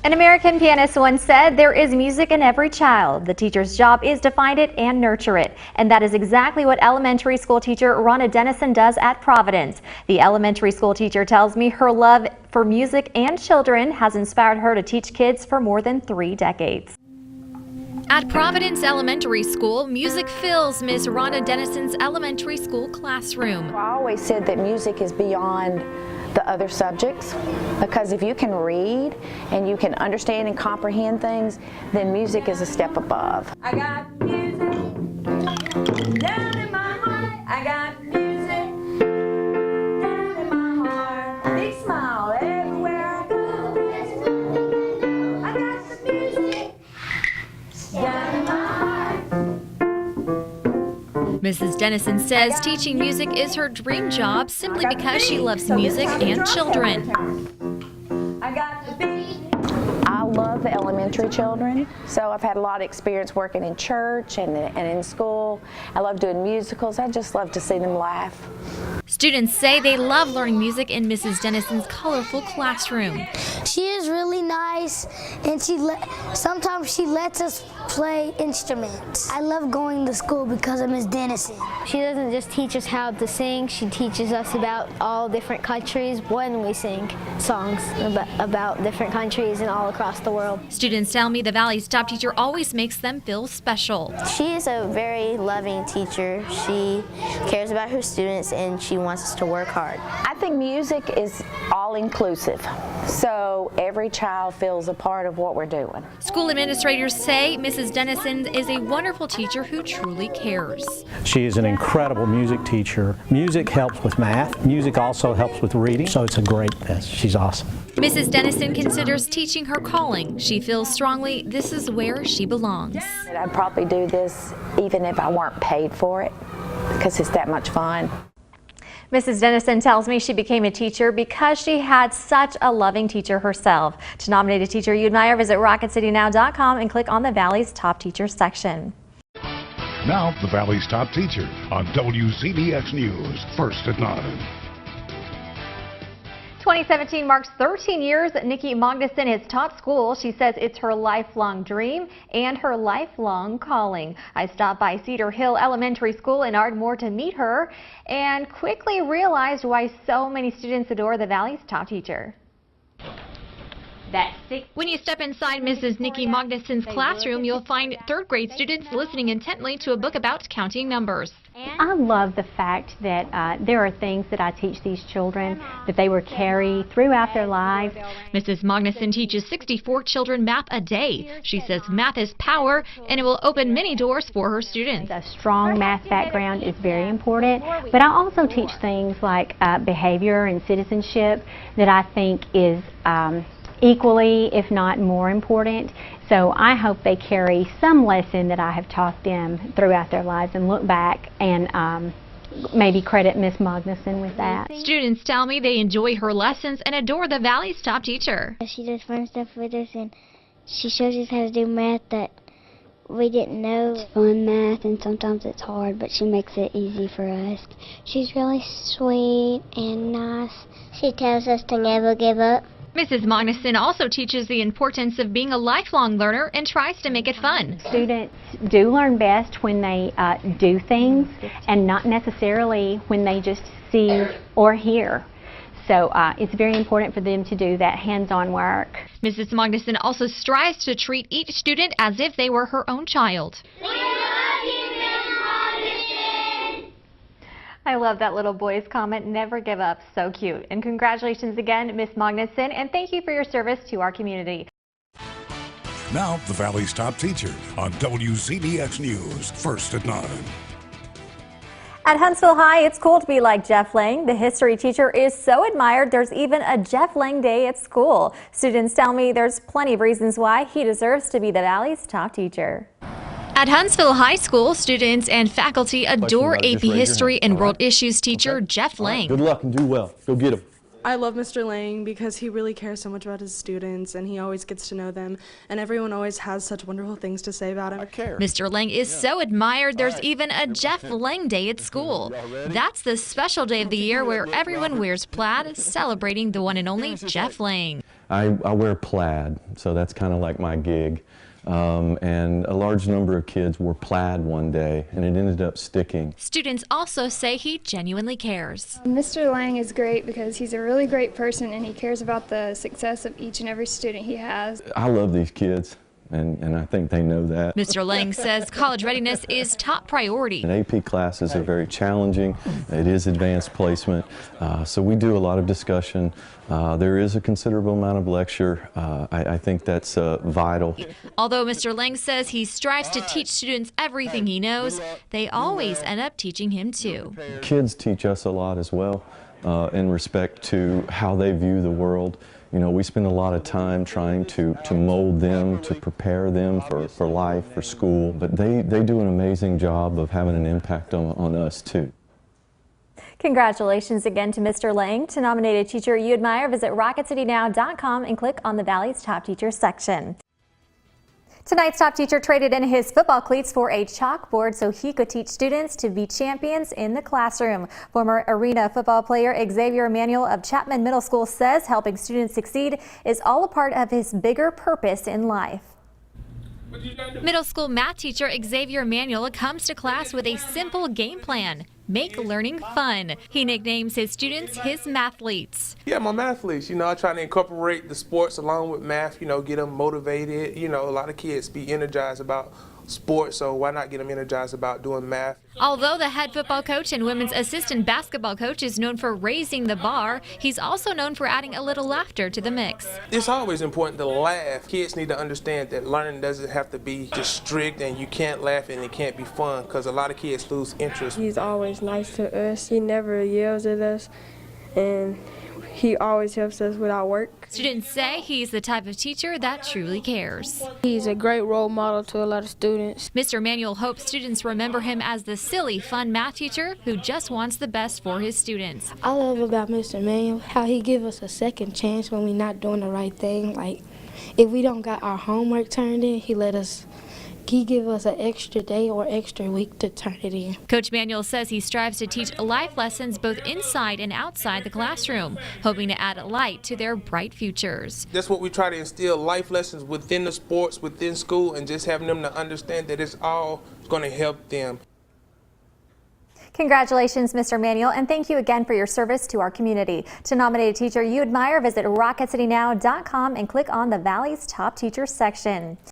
An American pianist once said, "There is music in every child. The teacher's job is to find it and nurture it." And that is exactly what elementary school teacher Rhonda Dennison does at Providence. The elementary school teacher tells me her love for music and children has inspired her to teach kids for more than 3 decades. At Providence Elementary School, music fills Miss Rhonda Dennison's elementary school classroom. I always said that music is beyond the other subjects, because if you can read and you can understand and comprehend things, then music is a step above. I got music down in my heart. I got music down in my heart. Big smile everywhere I go. I got the music down in my heart. Mrs. Dennison says teaching music is her dream job simply because she loves music and children. I got the beat. I love the elementary children, so I've had a lot of experience working in church and in school. I love doing musicals. I just love to see them laugh. Students say they love learning music in Mrs. Dennison's colorful classroom. She is really nice, and sometimes she lets us play instruments. I love going to school because of Miss Dennison. She doesn't just teach us how to sing, she teaches us about all different countries when we sing songs about different countries and all across the world. Students tell me the Valley's top teacher always makes them feel special. She is a very loving teacher. She cares about her students and she wants us to work hard. I think music is all-inclusive, so every child feels a part of what we're doing. School administrators say Mrs. Dennison is a wonderful teacher who truly cares. She is an incredible music teacher. Music helps with math. Music also helps with reading, so it's a great mess. She's awesome. Mrs. Dennison considers teaching her calling. She feels strongly this is where she belongs. I'd probably do this even if I weren't paid for it, because it's that much fun. Mrs. Dennison tells me she became a teacher because she had such a loving teacher herself. To nominate a teacher you admire, visit RocketCityNow.com and click on the Valley's Top Teachers section. Now, the Valley's Top Teacher on WCBX News, first at 9. 2017 marks 13 years that Nikki Magnuson has taught school. She says it's her lifelong dream and her lifelong calling. I stopped by Cedar Hill Elementary School in Ardmore to meet her and quickly realized why so many students adore the Valley's top teacher. When you step inside Mrs. Nikki Magnuson's classroom, you'll find third grade students listening intently to a book about counting numbers. I love the fact that there are things that I teach these children that they will carry throughout their lives. Mrs. Magnuson teaches 64 children math a day. She says math is power and it will open many doors for her students. A strong math background is very important, but I also teach things like behavior and citizenship that I think is equally, if not more important. So I hope they carry some lesson that I have taught them throughout their lives and look back and maybe credit Miss Magnuson with that. Students tell me they enjoy her lessons and adore the Valley's top teacher. She does fun stuff with us and she shows us how to do math that we didn't know. It's fun math and sometimes it's hard, but she makes it easy for us. She's really sweet and nice. She tells us to never give up. Mrs. Magnuson also teaches the importance of being a lifelong learner and tries to make it fun. Students do learn best when they do things and not necessarily when they just see or hear. So it's very important for them to do that hands-on work. Mrs. Magnuson also strives to treat each student as if they were her own child. I love that little boy's comment, never give up, so cute. And congratulations again, Miss Magnuson, and thank you for your service to our community. Now, the Valley's Top Teacher on WCBX News, first at 9. At Huntsville High, it's cool to be like Jeff Lang. The history teacher is so admired, there's even a Jeff Lang Day at school. Students tell me there's plenty of reasons why he deserves to be the Valley's top teacher. At Huntsville High School, students and faculty adore AP History and World Issues teacher Jeff Lang. Good luck and do well. Go get him. I love Mr. Lang because he really cares so much about his students and he always gets to know them and everyone always has such wonderful things to say about him. Mr. Lang is so admired there's even a Jeff Lang Day at school. That's the special day of the year where everyone wears plaid celebrating the one and only Jeff Lang. I wear plaid, so that's kind of like my gig. And a large number of kids wore plaid one day, and it ended up sticking. Students also say he genuinely cares. Mr. Lang is great because he's a really great person and he cares about the success of each and every student he has. I love these kids, and I think they know that. Mr. Lang says college readiness is top priority. And AP classes are very challenging. It is advanced placement, so we do a lot of discussion. There is a considerable amount of lecture. I think that's vital. Although Mr. Lang says he strives to teach students everything he knows, they always end up teaching him too. Kids teach us a lot as well in respect to how they view the world. You know, we spend a lot of time trying to mold them, to prepare them for life, for school, but they do an amazing job of having an impact on us too. Congratulations again to Mr. Lang. To nominate a teacher you admire, visit RocketCityNow.com and click on the Valley's Top Teachers section. Tonight's top teacher traded in his football cleats for a chalkboard so he could teach students to be champions in the classroom. Former arena football player Xavier Emanuel of Chapman Middle School says helping students succeed is all a part of his bigger purpose in life. Middle school math teacher Xavier Emanuel comes to class with a simple game plan: make learning fun. He nicknames his students his mathletes. Yeah, my mathletes. You know, I try to incorporate the sports along with math, you know, get them motivated. You know, a lot of kids be energized about sports, so why not get them energized about doing math? Although the head football coach and women's assistant basketball coach is known for raising the bar, he's also known for adding a little laughter to the mix. It's always important to laugh. Kids need to understand that learning doesn't have to be just strict and you can't laugh and it can't be fun, because a lot of kids lose interest. He's always nice to us. He never yells at us and he always helps us with our work. Students say he's the type of teacher that truly cares. He's a great role model to a lot of students. Mr. Emanuel hopes students remember him as the silly, fun math teacher who just wants the best for his students. I love about Mr. Emanuel how he gives us a second chance when we're not doing the right thing. Like if we don't got our homework turned in, he give us an extra day or extra week to turn it in. Coach Emanuel says he strives to teach life lessons both inside and outside the classroom, hoping to add light to their bright futures. That's what we try to instill, life lessons within the sports, within school, and just having them to understand that it's all going to help them. Congratulations, Mr. Emanuel, and thank you again for your service to our community. To nominate a teacher you admire, visit RocketCityNow.com and click on the Valley's Top Teachers section.